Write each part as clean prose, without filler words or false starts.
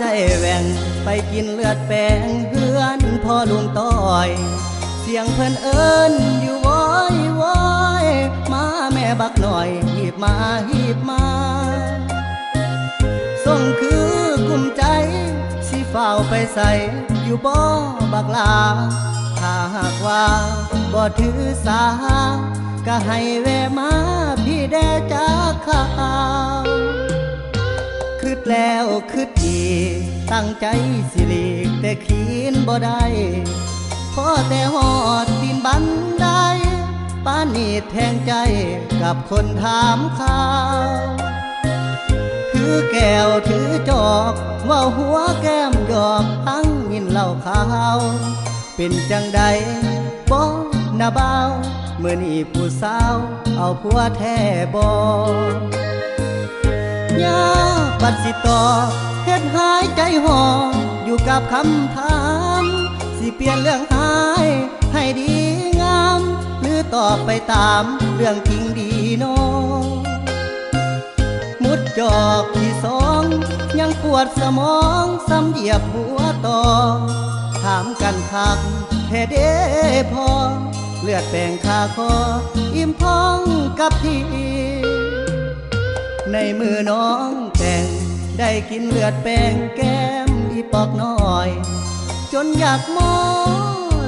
ใจแหว่งไปกินเลือดแปงเพื่อนพ่อลุงต้อยเสียงเพิ่นเอิ้นอยู่ว้อยว้อยมาแม่บักหน่อยหีบมาหีบมาส่งคือกลุ่มใจสิเฝ้าไปใส่อยู่บ่บักลาถ้าหากว่าบ่ถือสาก็ให้แวะมาพี่แดจากข่าวคิดแล้วคิดอีกตั้งใจสิหลีกแต่ขีนบ่ได้พอแต่หอดดินบันไดปานนี้แทงใจกับคนถามข่าวถือแก้วถือจอกว่าหัวแก้มหยอกทั้งยินเหล้าขาวเป็นจังใดบ่นาบ่าวเมื่อนี้ผู้สาวเอาผัวแท้บ่ยาบัดสิต่อเฮ็ดหายใจห่ออยู่กับคำถามสิเปลี่ยนเรื่องหายให้ดีงามหรือตอบไปตามเรื่องจริงดีโนมุดจอกที่สองยังปวดสมองซ้ำเหยียบหัวต่อถามกันคักแท้เด้พอเลือดแปงคาคออิ่มท้องกับพี่ในมือน้องแต่งได้กินเลือดแปงแก้มอีปอกน้อยจนอยากมอ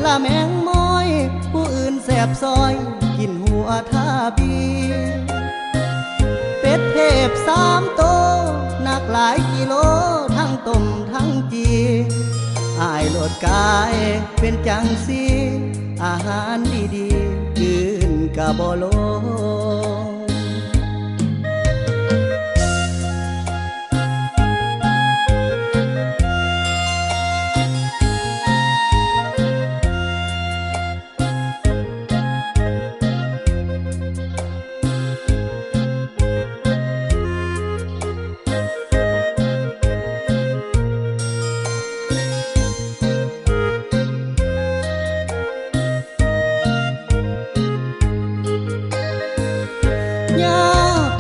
ละแมงม้อยผู้อื่นแสบซอยกินหัวท่าบีเป็ดเทพ3 โตหนักหลายกิโลทั้งต้มทั้งจีอายโลดกายเป็นจังสีอาหารดีๆกินกะบ่ลง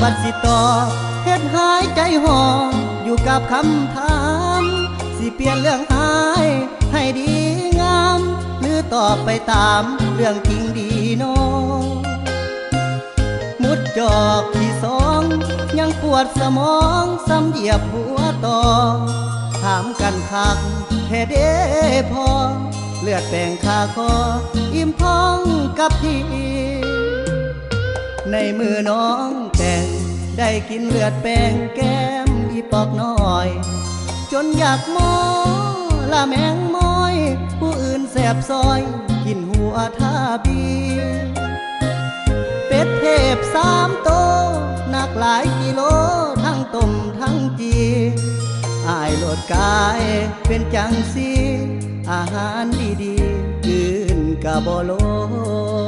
บัดสิต่อเฮ็ดหายใจห่ออยู่กับคำถามสิเปลี่ยนเรื่องหายให้ดีงามหรือตอบไปตามเรื่องจริงดีโนมุดจอกที่สองยังปวดสมองซ้ำเหยียบหัวต่อถามกันคักแท้เด้พอเลือดแปงคาคออิ่มท้องกับพี่ในมือน้องแต่งได้กินเลือดแปงแก้มอีปอกน้อยจนอยากมอละแมงม้อยผู้อื่นแสบซอยกินหัวท่าบีเป็ดเทพ3 โตหนักหลายกิโลทั้งต้มทั้งจีอายโลดกายเป็นจังสีอาหารดีๆกินกะบ่ลง